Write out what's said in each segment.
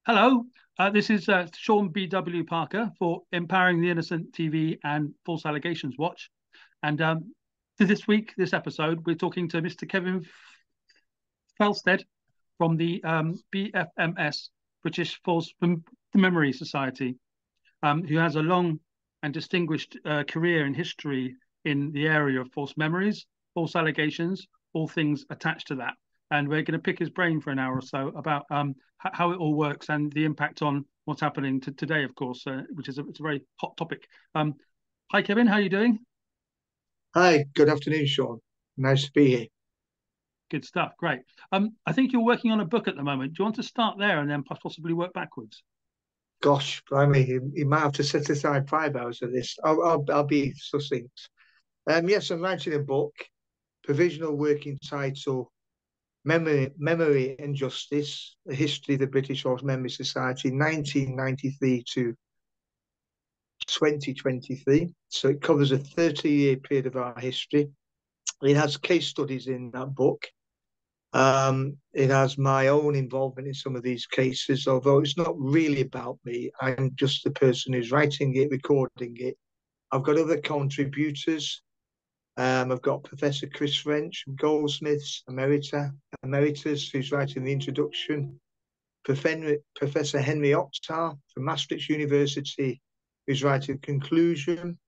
Hello, this is Sean B.W. Parker for Empowering the Innocent TV and False Allegations Watch. And this episode, we're talking to Mr. Kevin Felstead from the BFMS, British False Memory Society, who has a long and distinguished career and history in the area of false memories, false allegations, all things attached to that. And we're going to pick his brain for an hour or so about how it all works and the impact on what's happening today, of course, which is it's a very hot topic. Hi, Kevin. How are you doing? Hi, good afternoon, Sean. Nice to be here. Good stuff. Great. I think you're working on a book at the moment. Do you want to start there and then possibly work backwards? Gosh, blimey, you might have to set aside 5 hours of this. I'll be succinct. Yes, I'm writing a book, provisional working title, Memory and Justice, a history of the British Horse Memory Society, 1993 to 2023. So it covers a 30-year period of our history. It has case studies in that book. It has my own involvement in some of these cases, although it's not really about me. I'm just the person who's writing it, recording it. I've got other contributors. I've got Professor Chris French from Goldsmiths, Emeritus, who's writing the introduction. Professor Henry Oktar from Maastricht University, who's writing the conclusion.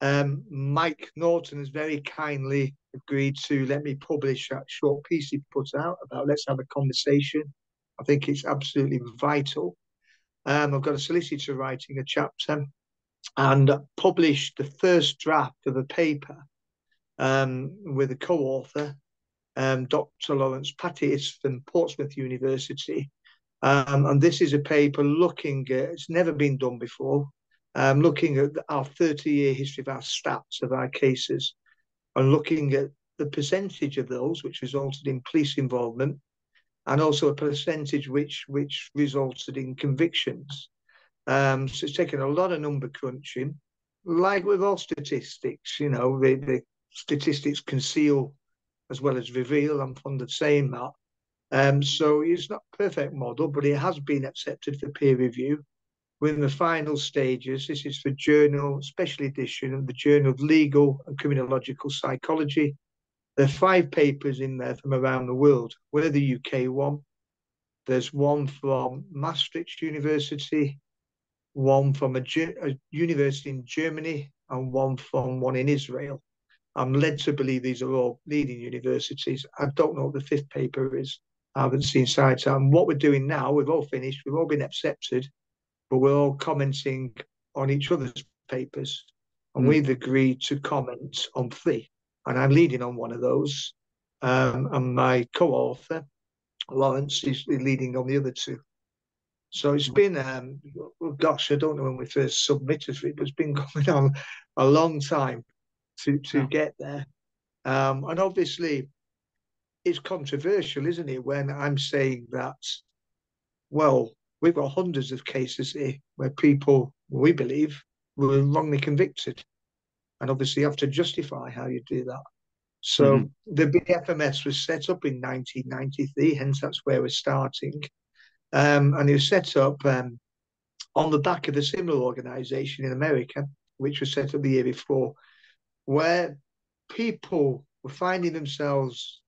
Mike Norton has very kindly agreed to let me publish that short piece he put out about let's have a conversation. I think it's absolutely vital. I've got a solicitor writing a chapter and published the first draft of a paper with a co-author, Dr. Lawrence Pattis from Portsmouth University. And this is a paper looking at, it's never been done before, looking at our 30-year history of our stats of our cases and looking at the percentage of those which resulted in police involvement and also a percentage which resulted in convictions. So it's taken a lot of number crunching. Like with all statistics, the statistics conceal as well as reveal. I'm fond of saying that. So it's not a perfect model, but it has been accepted for peer review. We're in the final stages. This is for journal, special edition of the Journal of Legal and Criminological Psychology. There are 5 papers in there from around the world. We're the UK one. There's one from Maastricht University, one from a university in Germany, and one in Israel. I'm led to believe these are all leading universities. I don't know what the 5th paper is. I haven't seen sight. And what we're doing now, we've all finished, we've all been accepted, but we're all commenting on each other's papers. And we've agreed to comment on 3. And I'm leading on one of those. And my co-author, Lawrence, is leading on the other 2. So it's been, gosh, I don't know when we first submitted for it, but it's been going on a long time to get there. And obviously, it's controversial, isn't it, when I'm saying that, well, we've got hundreds of cases here where people, we believe, were wrongly convicted. And obviously, you have to justify how you do that. So the BFMS was set up in 1993, hence that's where we're starting. And it was set up on the back of a similar organization in America, which was set up the year before, where people were finding themselves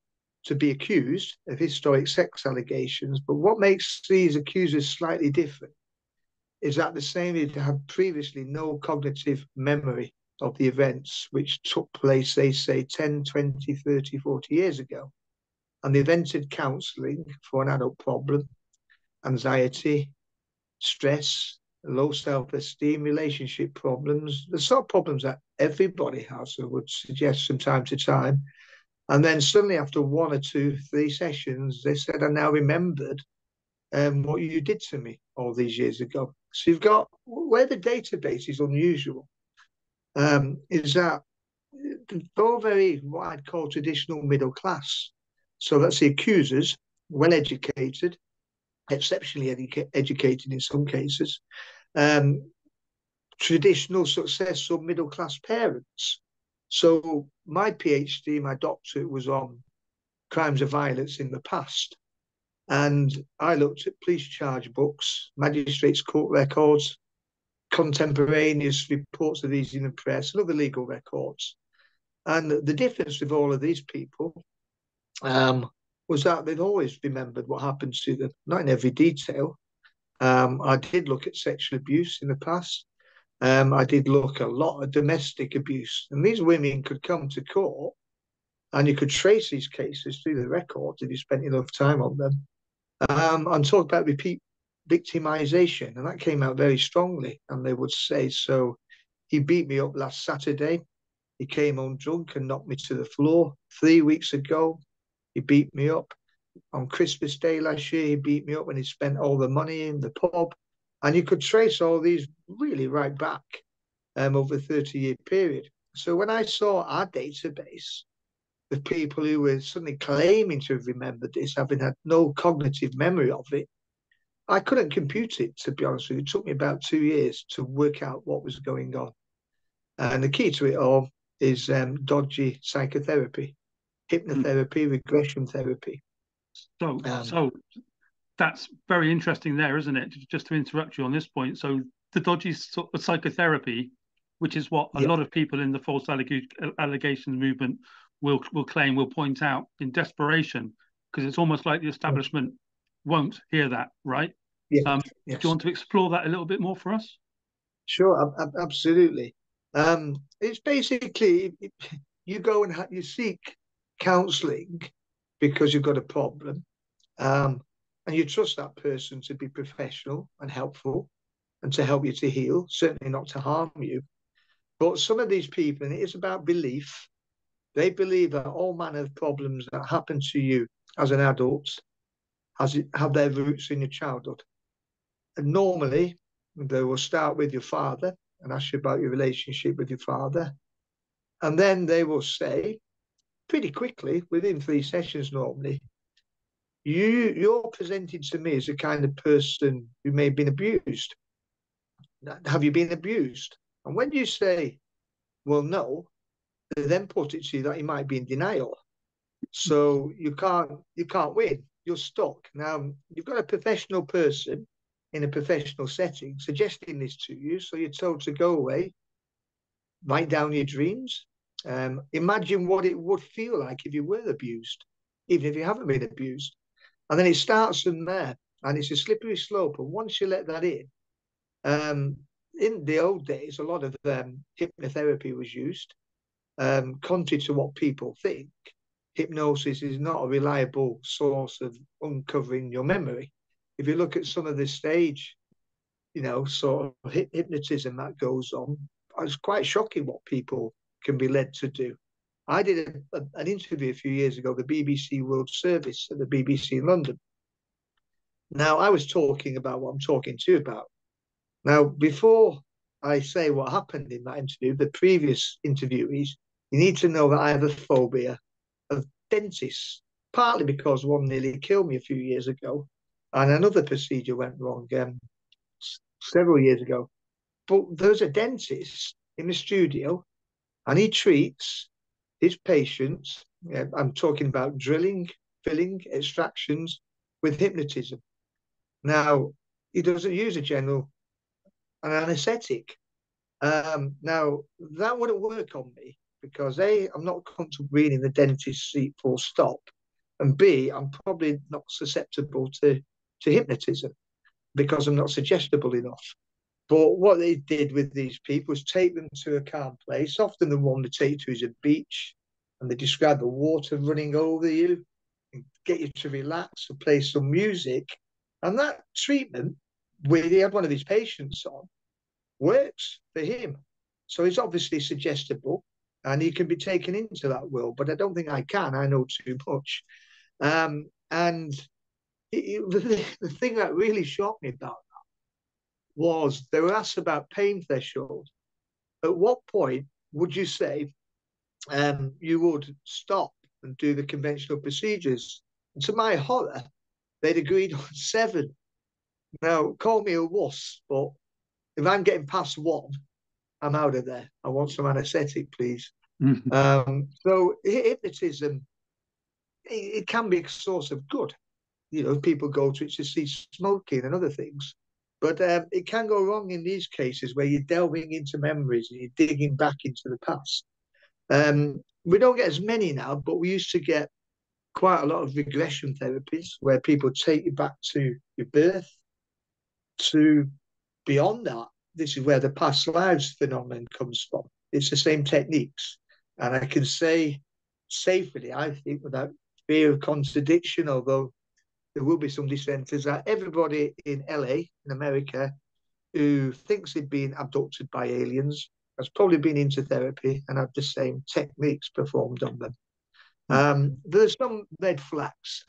to be accused of historic sex allegations. But what makes these accusers slightly different is that the same had previously no cognitive memory of the events which took place, they say, 10, 20, 30, 40 years ago. And they've entered counselling for an adult problem, anxiety, stress, low self-esteem, relationship problems, the sort of problems that everybody has, I would suggest from time to time. And then suddenly after 1 or 2, 3 sessions, they said, I now remembered what you did to me all these years ago. So you've got, where the database is unusual, is that they're all very, what I'd call traditional middle class. So that's the accusers, well educated, exceptionally educated in some cases, traditional successful middle class parents. So my PhD, my doctorate was on crimes of violence in the past. And I looked at police charge books, magistrates' court records, contemporaneous reports of these in the press, and other legal records. And the difference with all of these people was that they'd always remembered what happened to them, not in every detail. I did look at sexual abuse in the past. I did look a lot at domestic abuse. And these women could come to court and you could trace these cases through the records if you spent enough time on them. And talk about repeat victimization. And that came out very strongly. And they would say, so he beat me up last Saturday. He came home drunk and knocked me to the floor. 3 weeks ago, he beat me up. On Christmas Day last year, he beat me up when he spent all the money in the pub. And you could trace all these really right back over a 30-year period. So when I saw our database of people who were suddenly claiming to have remembered this, having had no cognitive memory of it, I couldn't compute it, to be honest with you. It took me about 2 years to work out what was going on. And the key to it all is dodgy psychotherapy, hypnotherapy, regression therapy. So that's very interesting there, isn't it? Just to interrupt you on this point. So the dodgy psychotherapy, which is what a lot of people in the false allegations movement will claim, will point out in desperation, because it's almost like the establishment won't hear that, right? Yes. Do you want to explore that a little bit more for us? Sure, absolutely. It's basically you go and you seek counselling because you've got a problem, and you trust that person to be professional and helpful and to help you to heal, certainly not to harm you. But some of these people, and it is about belief, they believe that all manner of problems that happen to you as an adult have their roots in your childhood. And normally, they will start with your father and ask you about your relationship with your father. And then they will say, pretty quickly, within 3 sessions normally, you're presented to me as a kind of person who may have been abused. Have you been abused? And when you say, well, no, they then put it to you that you might be in denial. So you can't win. You're stuck. Now, you've got a professional person in a professional setting suggesting this to you. So you're told to go away, write down your dreams. Imagine what it would feel like if you were abused, even if you haven't been abused. And then it starts from there. And it's a slippery slope. And once you let that in the old days, a lot of hypnotherapy was used. Contrary to what people think, hypnosis is not a reliable source of uncovering your memory. If you look at some of the stage, sort of hypnotism that goes on, it's quite shocking what people can be led to do. I did an interview a few years ago, the BBC World Service at the BBC in London. Now, I was talking about what I'm talking to you about. Now, before I say what happened in that interview, the previous interviewees, you need to know that I have a phobia of dentists, partly because one nearly killed me a few years ago, and another procedure went wrong several years ago. But there's a dentist in the studio, and he treats his patients, I'm talking about drilling, filling, extractions, with hypnotism. Now, he doesn't use an anesthetic. Now, that wouldn't work on me because A, I'm not comfortable being in the dentist's seat full stop, and B, I'm probably not susceptible to hypnotism because I'm not suggestible enough. But what they did with these people was take them to a calm place. Often the one they take to is a beach, and they describe the water running over you and get you to relax and play some music. And that treatment, where he had one of his patients on, works for him. So he's obviously suggestible and he can be taken into that world, but I don't think I can. I know too much. And the thing that really shocked me about that was they were asked about pain threshold. At what point would you say you would stop and do the conventional procedures? And to my horror, they'd agreed on 7. Now, call me a wuss, but if I'm getting past 1, I'm out of there. I want some anesthetic, please. So hypnotism, it can be a source of good. people go to it to see smoking and other things. But it can go wrong in these cases where you're delving into memories and you're digging back into the past. We don't get as many now, but we used to get quite a lot of regression therapies where people take you back to your birth to beyond that. This is where the past lives phenomenon comes from. It's the same techniques. And I can say safely, I think, without fear of contradiction, although there will be some dissenters, that everybody in LA, in America, who thinks they've been abducted by aliens has probably been into therapy and had the same techniques performed on them. There's some red flags.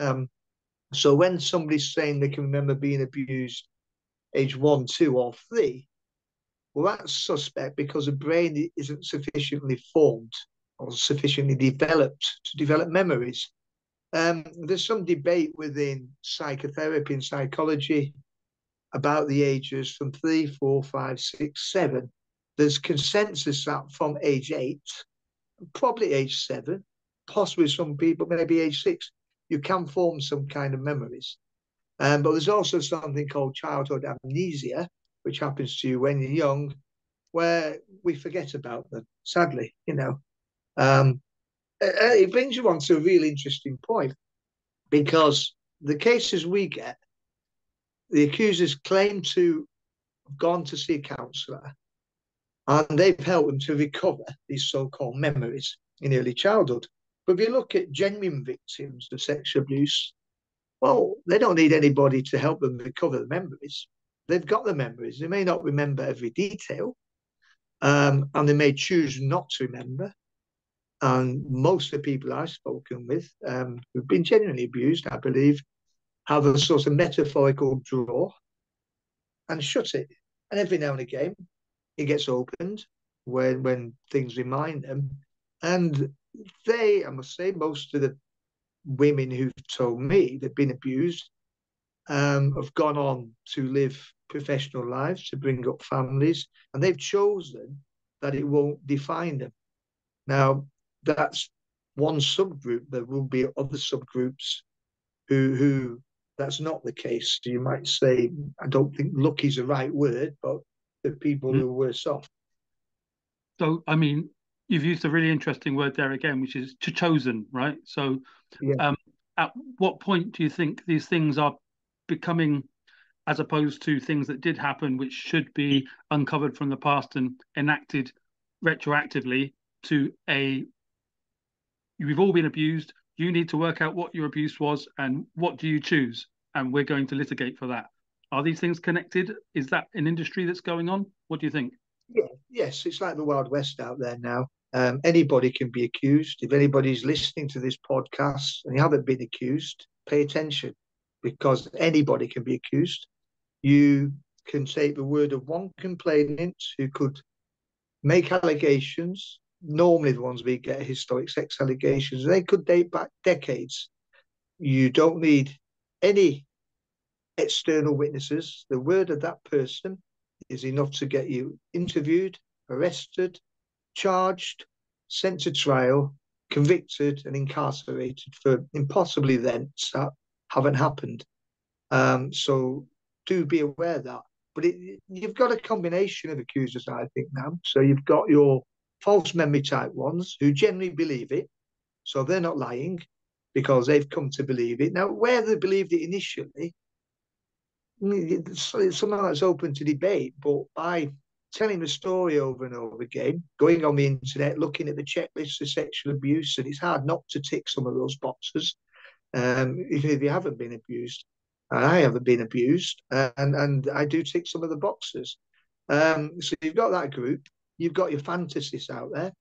So when somebody's saying they can remember being abused age 1, 2, or 3, well, that's suspect because the brain isn't sufficiently formed or sufficiently developed to develop memories. There's some debate within psychotherapy and psychology about the ages from 3, 4, 5, 6, 7. There's consensus that from age 8, probably age 7, possibly some people, maybe age 6, you can form some kind of memories. But there's also something called childhood amnesia, which happens to you when you're young, where we forget about them, sadly, It brings you on to a really interesting point, because the cases we get, the accusers claim to have gone to see a counsellor and they've helped them to recover these so-called memories in early childhood. But if you look at genuine victims of sexual abuse, well, they don't need anybody to help them recover the memories. They've got the memories. They may not remember every detail, and they may choose not to remember. And most of the people I've spoken with who've been genuinely abused, I believe, have a sort of metaphorical drawer and shut it. And every now and again, it gets opened when things remind them. And they, I must say, most of the women who've told me they've been abused have gone on to live professional lives, to bring up families, and they've chosen that it won't define them. Now, that's one subgroup. There will be other subgroups who that's not the case. So you might say, I don't think lucky is the right word, but the people who are worse off. So, I mean, you've used a really interesting word there again, which is to chosen, right? So, Yeah. At what point do you think these things are becoming, as opposed to things that did happen, which should be uncovered from the past and enacted retroactively to you've all been abused, you need to work out what your abuse was and what do you choose, and we're going to litigate for that. Are these things connected? Is that an industry that's going on? What do you think? Yeah, yes, it's like the Wild West out there now. Anybody can be accused. If anybody's listening to this podcast and you haven't been accused, pay attention, because anybody can be accused. You can take the word of one complainant who could make allegations. Normally, the ones we get are historic sex allegations. They could date back decades. You don't need any external witnesses. The word of that person is enough to get you interviewed, arrested, charged, sent to trial, convicted, and incarcerated for impossibly events that haven't happened. So do be aware of that. But you've got a combination of accusers, I think, now. So you've got your false memory type ones who generally believe it. So they're not lying because they've come to believe it. Now, where they believed it initially, it's something that's open to debate, but by telling the story over and over again, going on the internet, looking at the checklist of sexual abuse, and it's hard not to tick some of those boxes, even if you haven't been abused. I haven't been abused, and I do tick some of the boxes. So you've got that group. You've got your fantasists out there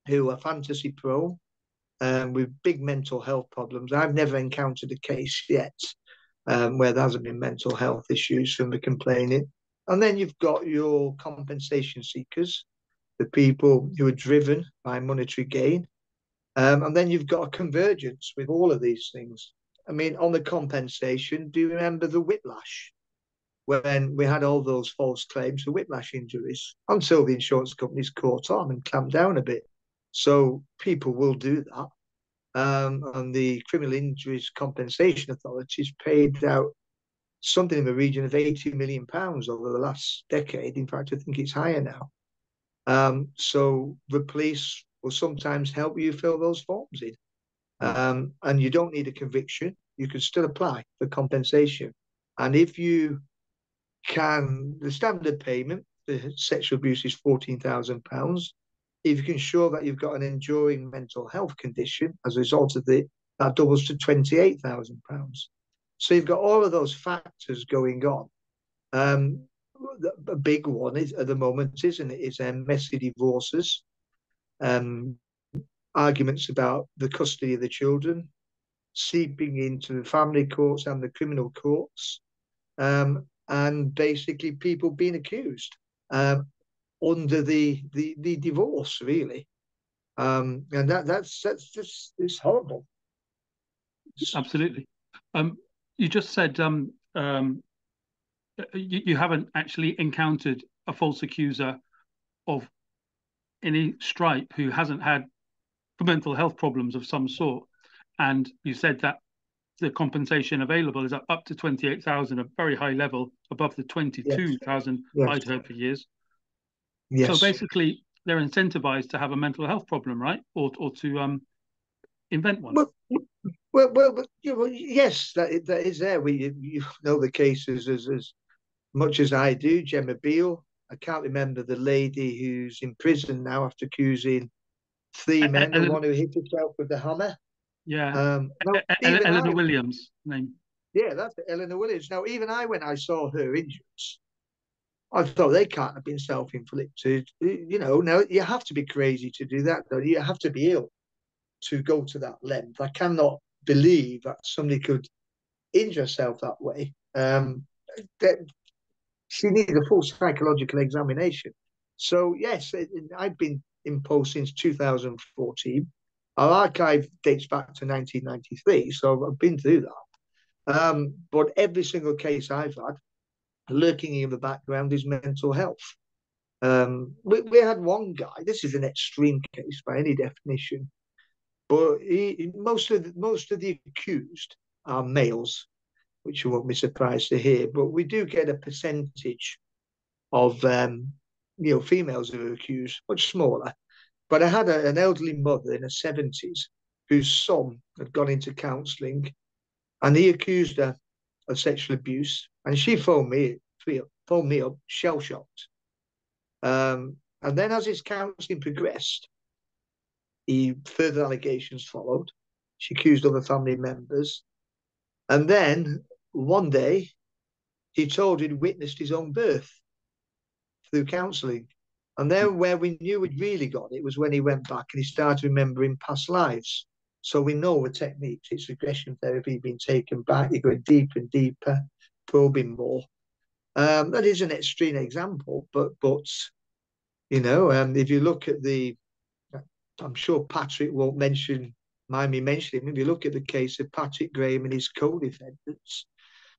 who are fantasy prone with big mental health problems. I've never encountered a case yet where there hasn't been mental health issues from the complainant. And then you've got your compensation seekers, the people who are driven by monetary gain. And then you've got a convergence with all of these things. I mean, on the compensation, do you remember the whiplash? When we had all those false claims for whiplash injuries until the insurance companies caught on and clamped down a bit. So people will do that. and the Criminal Injuries Compensation Authorities paid out something in the region of £80 million over the last decade. In fact, I think it's higher now. So the police will sometimes help you fill those forms in. And you don't need a conviction. You can still apply for compensation. And if you can, the standard payment for sexual abuse is £14,000. If you can show that you've got an enduring mental health condition as a result of it, that doubles to £28,000. So you've got all of those factors going on. A big one is at the moment, isn't it? Is messy divorces, arguments about the custody of the children, seeping into the family courts and the criminal courts, and basically people being accused under the divorce, really. And that's just, it's horrible. Absolutely. You just said you haven't actually encountered a false accuser of any stripe who hasn't had mental health problems of some sort, and you said that the compensation available is up to 28,000, a very high level above the 22,000 Yes. I'd heard for years. Yes. So basically, they're incentivized to have a mental health problem, right, or to invent one. Well, yes, that is there. You know the cases as much as I do. Gemma Beale. I can't remember the lady who's in prison now after accusing three men. The one who hit herself with the hammer. Yeah. Eleanor Williams name. Yeah, that's it, Eleanor Williams. Now, even when I saw her injuries, I thought they can't have been self-inflicted. You know, now you have to be crazy to do that, though. You have to be ill to go to that length. I cannot believe that somebody could injure herself that way. That she needed a full psychological examination. So, yes, I've been in post since 2014. Our archive dates back to 1993, so I've been through that. But every single case I've had, lurking in the background is mental health. We had one guy. This is an extreme case by any definition, but most of the accused are males, which you won't be surprised to hear. But we do get a percentage of females who are accused, much smaller. But I had an elderly mother in her 70s whose son had gone into counselling, and he accused her of sexual abuse, and she phoned me up, shell shocked. And then, as his counselling progressed, further allegations followed. She accused other family members, and then one day he told he'd witnessed his own birth through counselling. And then where we knew he'd really got it was when he went back and he started remembering past lives. So we know the techniques. It's regression therapy being taken back. You're going deeper and deeper, probing more. That is an extreme example, but if you look at I'm sure Patrick won't mind me mentioning, if you look at the case of Patrick Graham and his co-defendants,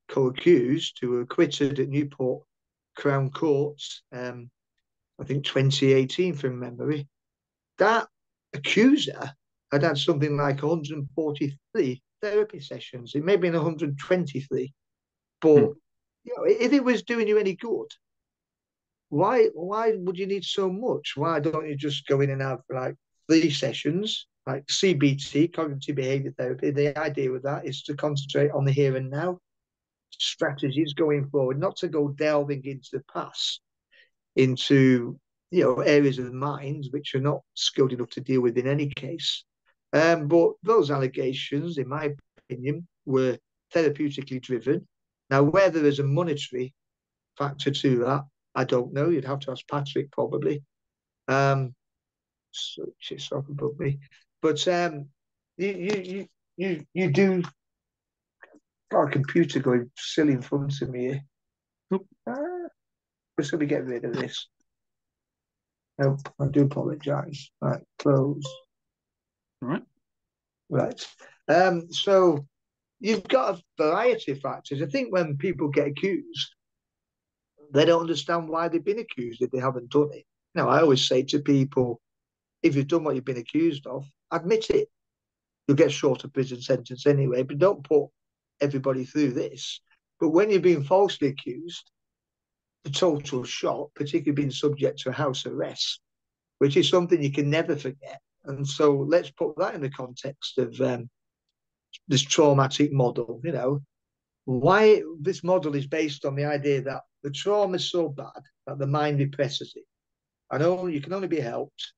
co-accused, who were acquitted at Newport Crown Courts, I think 2018 from memory, that accuser had something like 143 therapy sessions. It may have been 123. But if it was doing you any good, why would you need so much? Why don't you just go in and have like 3 sessions, like CBT, cognitive behavior therapy? The idea with that is to concentrate on the here and now, strategies going forward, not to go delving into the past, into areas of the mind which are not skilled enough to deal with in any case. But those allegations, in my opinion, were therapeutically driven. Now, whether there's a monetary factor to that, I don't know. You'd have to ask Patrick probably. So she's off above me, but you do. Got a computer going silly in front of me here. We're going to get rid of this. Nope, I do apologise. Right, close. Right. So you've got a variety of factors. I think when people get accused, they don't understand why they've been accused if they haven't done it. Now, I always say to people, if you've done what you've been accused of, admit it. you'll get shorter prison sentence anyway, but don't put everybody through this. But when you're being falsely accused, the total shock, particularly being subject to a house arrest, which is something you can never forget. And so let's put that in the context of this traumatic model. Why this model is based on the idea that the trauma is so bad that the mind represses it. You can only be helped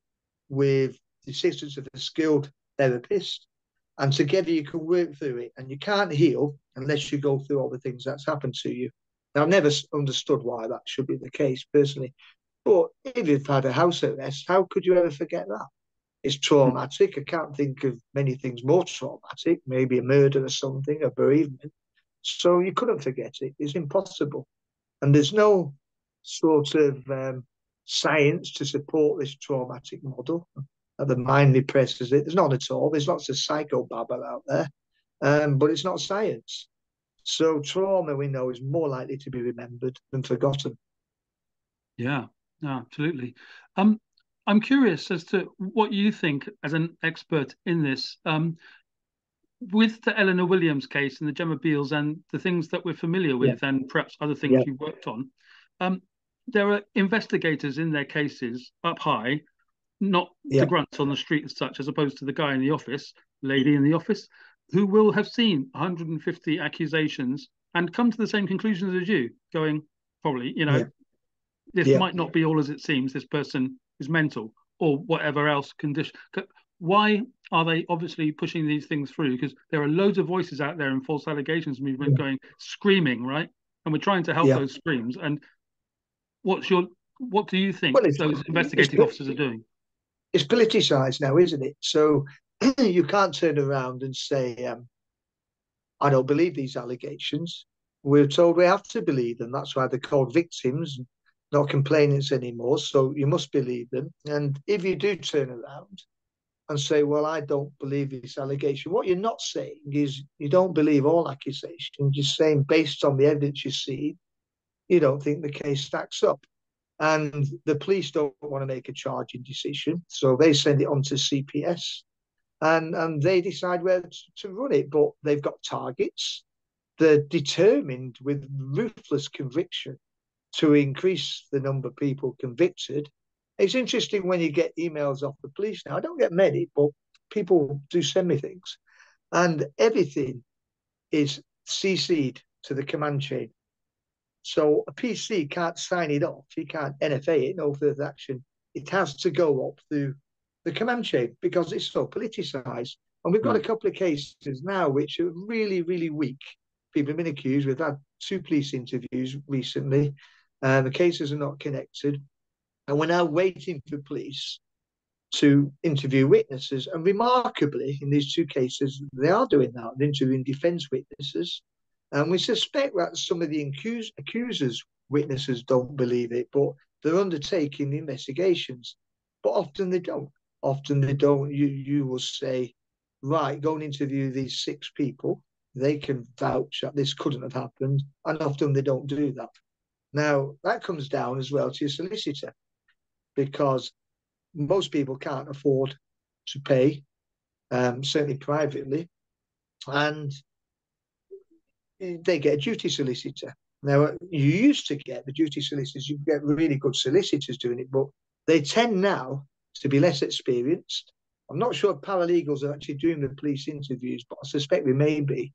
with the assistance of a skilled therapist, and together you can work through it. And you can't heal unless you go through all the things that's happened to you. Now, I've never understood why that should be the case personally, but if you've had a house arrest, how could you ever forget that? It's traumatic. I can't think of many things more traumatic, maybe a murder or something, a bereavement. So you couldn't forget it. It's impossible. And there's no sort of science to support this traumatic model. The mind represses it. There's none at all. There's lots of psychobabble out there, but it's not science. So trauma, we know, is more likely to be remembered than forgotten. Yeah, no, absolutely. I'm curious as to what you think as an expert in this. With the Eleanor Williams case and the Gemma Beals and the things that we're familiar with, and perhaps other things you've worked on, there are investigators in their cases up high, not the grunts on the street as such, as opposed to the guy in the office, lady in the office, who will have seen 150 accusations and come to the same conclusions as you, going, probably, this might not be all as it seems, this person is mental or whatever else condition. Why are they obviously pushing these things through? Because there are loads of voices out there in false allegations movement going, screaming, right? And we're trying to help those screams. And what do you think those investigating officers are doing? It's politicised now, isn't it? So you can't turn around and say, I don't believe these allegations. We're told we have to believe them. That's why they're called victims, not complainants anymore. So you must believe them. And if you do turn around and say, well, I don't believe this allegation, what you're not saying is you don't believe all accusations. You're saying, based on the evidence you see, you don't think the case stacks up. And the police don't want to make a charging decision. So they send it on to CPS and they decide where to run it. But they've got targets. They're determined with ruthless conviction to increase the number of people convicted. It's interesting when you get emails off the police now. I don't get many, but people do send me things. And everything is CC'd to the command chain. So a PC can't sign it off. He can't NFA it, no further action. It has to go up through the command chain because it's so politicised. And we've got a couple of cases now which are really, really weak. People have been accused. We've had 2 police interviews recently. The cases are not connected. And we're now waiting for police to interview witnesses. And remarkably, in these 2 cases, they are doing that. They're interviewing defence witnesses. And we suspect that some of the accusers' witnesses don't believe it, but they're undertaking the investigations. But often they don't. Often they don't. You will say, right, go and interview these 6 people. They can vouch that this couldn't have happened. And often they don't do that. Now, that comes down as well to your solicitor, because most people can't afford to pay, certainly privately, and they get a duty solicitor. Now, you used to get the duty solicitors, you get really good solicitors doing it, but they tend now to be less experienced. I'm not sure paralegals are actually doing the police interviews, but I suspect they may be.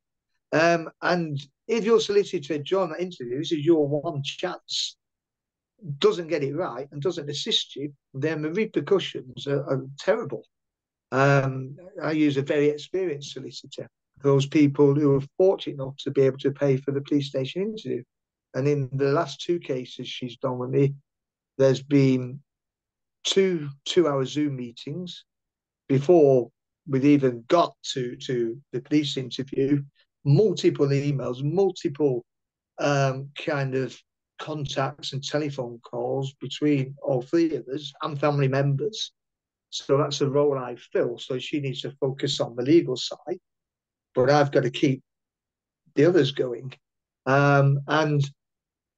And if your solicitor during that interview, this is your one chance, doesn't get it right and doesn't assist you, then the repercussions are terrible. I use a very experienced solicitor, those people who are fortunate enough to be able to pay for the police station interview. And in the last 2 cases she's done with me, there's been 2 2-hour Zoom meetings before we've even got to the police interview, multiple emails, multiple kind of contacts and telephone calls between all 3 of us and family members. So that's a role I fill. So she needs to focus on the legal side, but I've got to keep the others going. And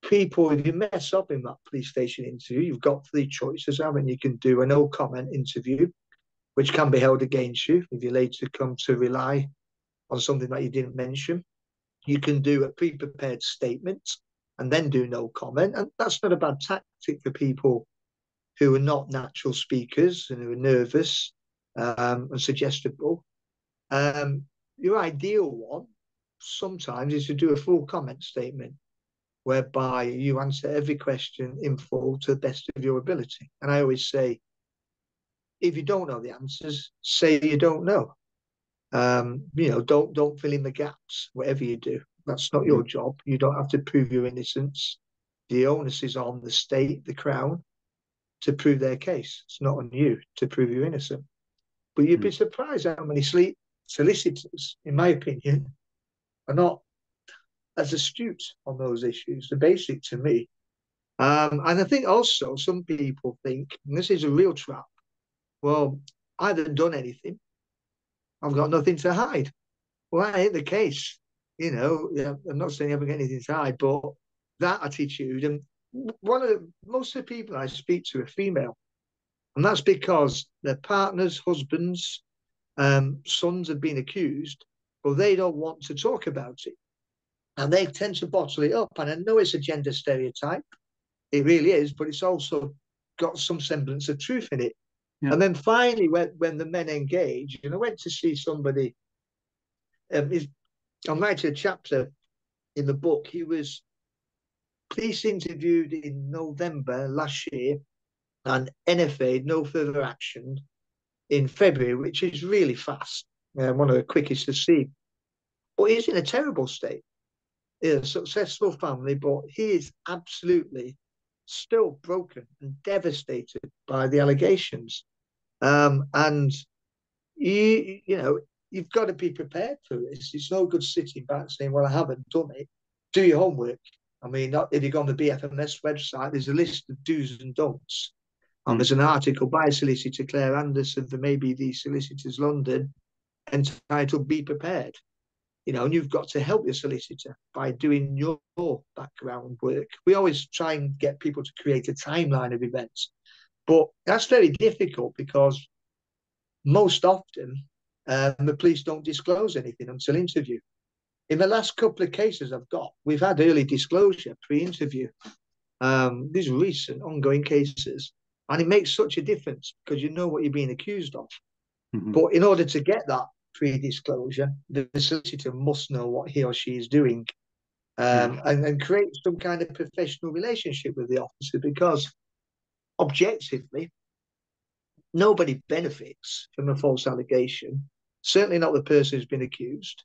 people, if you mess up in that police station interview, you've got 3 choices, haven't you? You can do a no comment interview, which can be held against you if you later come to rely on something that you didn't mention. You can do a pre-prepared statement and then do no comment. And that's not a bad tactic for people who are not natural speakers and who are nervous and suggestible. Your ideal one sometimes is to do a full comment statement whereby you answer every question in full to the best of your ability. And I always say, if you don't know the answers, say you don't know. Don't fill in the gaps, whatever you do. That's not your job. You don't have to prove your innocence. The onus is on the state, the Crown, to prove their case. It's not on you to prove you're innocent. But you'd be surprised how many solicitors, in my opinion, are not as astute on those issues. They're basic to me. And I think also some people think, and this is a real trap, well, I haven't done anything. I've got nothing to hide. Well, that ain't the case. I'm not saying you haven't got anything to hide, but that attitude, and most of the people I speak to are female. And that's because their partners, husbands, sons have been accused, but they don't want to talk about it. And they tend to bottle it up. And I know it's a gender stereotype. It really is, but it's also got some semblance of truth in it. Yeah. And then finally, when the men engage, I went to see somebody. I'm writing a chapter in the book. He was police interviewed in November last year and NFA'd no further action in February, which is really fast. One of the quickest to see. But he's in a terrible state. He's a successful family, but he is absolutely still broken and devastated by the allegations. And you've got to be prepared for this. It's no good sitting back saying, well, I haven't done it. Do your homework. I mean, if you go on the BFMS website, there's a list of do's and don'ts. And there's an article by Solicitor Claire Anderson for maybe the Solicitors London entitled Be Prepared. And you've got to help your solicitor by doing your background work. We always try and get people to create a timeline of events, but that's very difficult because most often the police don't disclose anything until interview. In the last couple of cases we've had early disclosure pre-interview. These are recent ongoing cases, and it makes such a difference because you know what you're being accused of. Mm-hmm. But in order to get that pre-disclosure, the solicitor must know what he or she is doing and create some kind of professional relationship with the officer, because objectively, nobody benefits from a false allegation, certainly not the person who's been accused,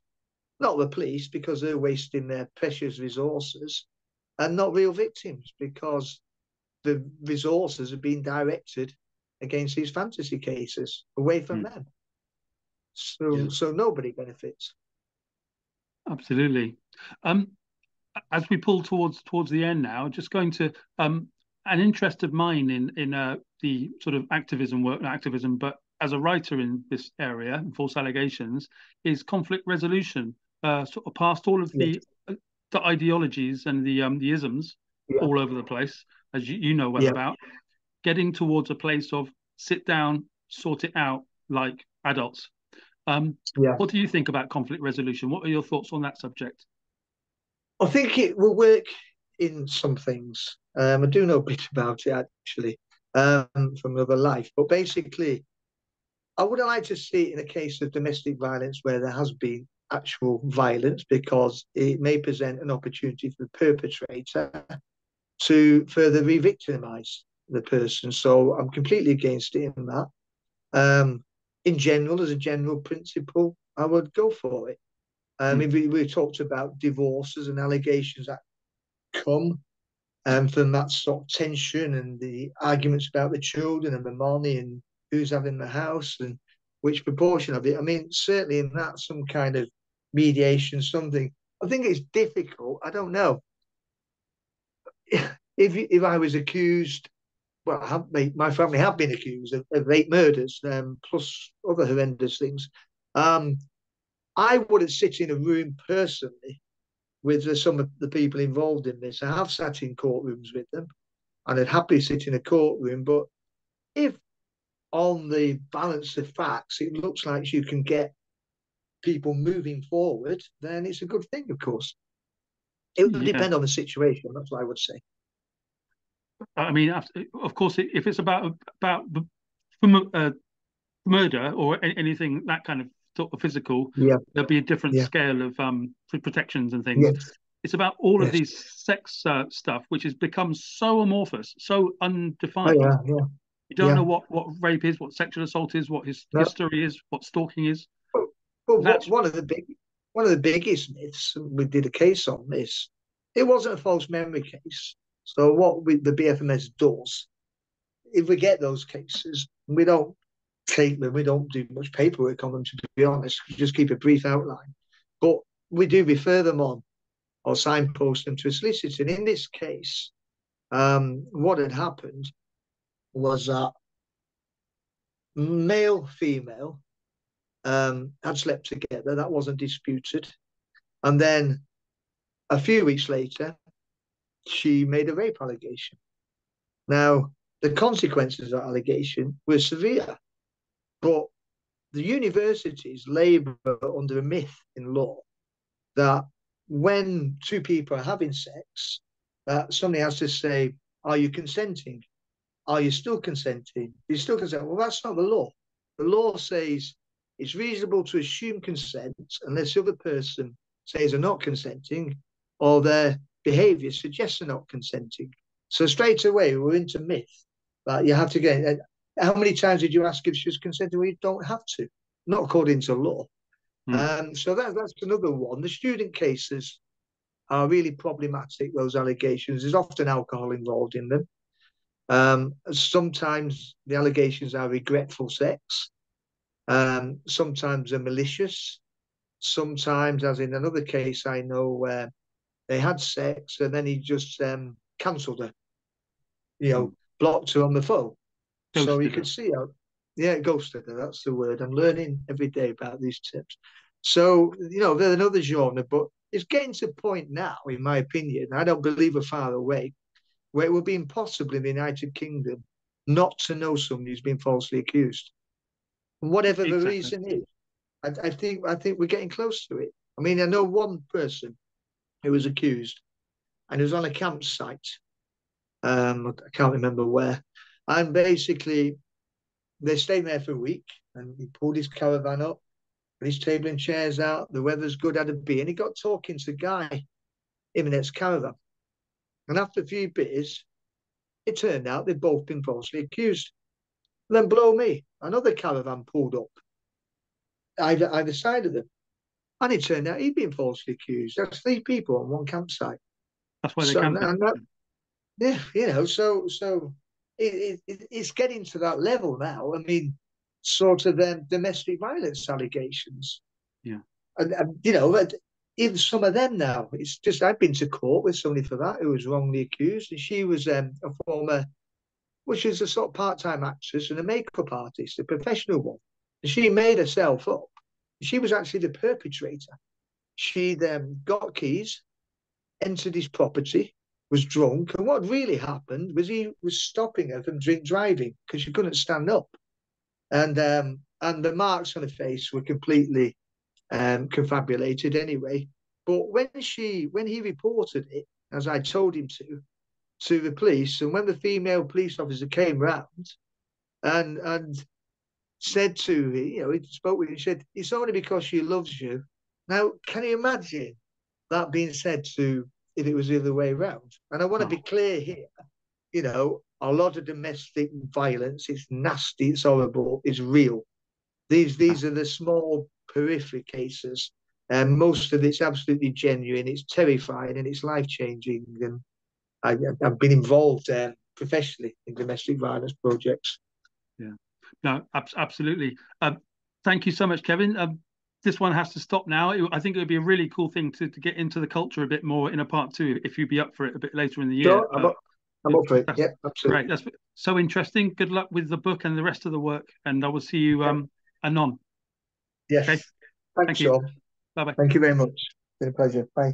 not the police because they're wasting their precious resources, and not real victims because the resources are being directed against these fantasy cases away from them. So nobody benefits. Absolutely. As we pull towards the end now, just going to an interest of mine in the sort of not activism, but as a writer in this area, false allegations, is conflict resolution. Sort of past all of the ideologies and the isms all over the place, as you know well about, getting towards a place of sit down, sort it out like adults. What do you think about conflict resolution? What are your thoughts on that subject? I think it will work in some things. I do know a bit about it, actually, from another life. But basically, I would like to see it in a case of domestic violence where there has been actual violence, because it may present an opportunity for the perpetrator to further re-victimize the person. So I'm completely against it in that. In general, as a general principle, I would go for it. If we talked about divorces and allegations that come from that sort of tension and the arguments about the children and the money and who's having the house and which proportion of it. I mean, certainly in that, some kind of mediation, something. I think it's difficult. I don't know. If I was accused, well, my family have been accused of 8 murders, plus other horrendous things. I wouldn't sit in a room personally with some of the people involved in this. I have sat in courtrooms with them, and I'd happily sit in a courtroom. But if on the balance of facts, it looks like you can get people moving forward, then it's a good thing, of course. It would Yeah. depend on the situation. That's what I would say. I mean, of course, if it's about murder or anything that kind of sort of physical, Yeah, there'll be a different yeah, scale of protections and things. yes, It's about all of yes. these sex stuff, which has become so amorphous, so Oh undefined. yeah, yeah, You don't yeah. know what rape is, what sexual assault is, what his No, history is, what stalking is. but That's one of the biggest myths, we did a case on this. It wasn't a false memory case. So the BFMS does, if we get those cases, we don't take them, we don't do much paperwork on them, to be honest. We just keep a brief outline. But we do refer them on or signpost them to a solicitor. And in this case, what had happened was that male, female had slept together. That wasn't disputed. And then a few weeks later, she made a rape allegation. Now, the consequences of that allegation were severe, but the universities labour under a myth in law that when two people are having sex, that somebody has to say, "Are you consenting? Are you still consenting? You still consent?" Well, that's not the law. The law says it's reasonable to assume consent unless the other person says they're not consenting or their behaviour suggests they're not consenting. So straight away, we're into myth that you have to get. How many times did you ask if she was consenting? Well, you don't have to, not according to law. hmm, So that's another one. The student cases are really problematic, those allegations. There's often alcohol involved in them. Sometimes the allegations are regretful sex. Sometimes they're malicious. Sometimes, as in another case I know, where they had sex and then he just cancelled her, you hmm, know, blocked her on the phone. So you ghosted can her. see how, yeah, ghosted her. That's the word. I'm learning every day about these tips. So, they're another genre, but it's getting to a point now, in my opinion, I don't believe we're far away, where it would be impossible in the United Kingdom not to know somebody who's been falsely accused. And whatever the Exactly. reason is, I think we're getting close to it. I mean, I know one person who was accused and he was on a campsite. I can't remember where. And basically, they stayed there for a week and he pulled his caravan up, put his table and chairs out. The weather's good, had a beer, and he got talking to the guy in the next caravan. And after a few beers, it turned out they'd both been falsely accused. And then, blow me, another caravan pulled up either side of them. And it turned out he'd been falsely accused. That's three people on one campsite. That's why they So, cancelled. and that, yeah, so it's getting to that level now. I mean, sort of domestic violence allegations. Yeah. And even some of them now, it's just, I've been to court with somebody for that who was wrongly accused. And she was a former, which is a sort of part-time actress and a makeup artist, a professional one. And she made herself up. She was actually the perpetrator. She then got keys, entered his property, was drunk, and what really happened was he was stopping her from drink driving because she couldn't stand up, and the marks on her face were completely confabulated anyway. But when he reported it, as I told him to the police, and when the female police officer came round and said to her, he spoke with her, he said, "It's only because she loves you." Now, can you imagine that being said to if it was the other way around? And I want to Oh, be clear here, a lot of domestic violence, it's nasty, it's horrible, it's real. yeah. These are the small periphery cases, and most of it's absolutely genuine. It's terrifying and it's life changing. And I've been involved professionally in domestic violence projects. Yeah. No, absolutely. Thank you so much, Kevin. This one has to stop now. I think it would be a really cool thing to get into the culture a bit more in a part two, if you'd be up for it a bit later in the year. Sure, I'm up for it. That's Yeah, great. absolutely. That's so interesting. Good luck with the book and the rest of the work, and I will see you Yeah. anon. Okay. Yes. Thank Thanks, you. Sean. Bye bye. Thank you very much. It's been a pleasure. Bye.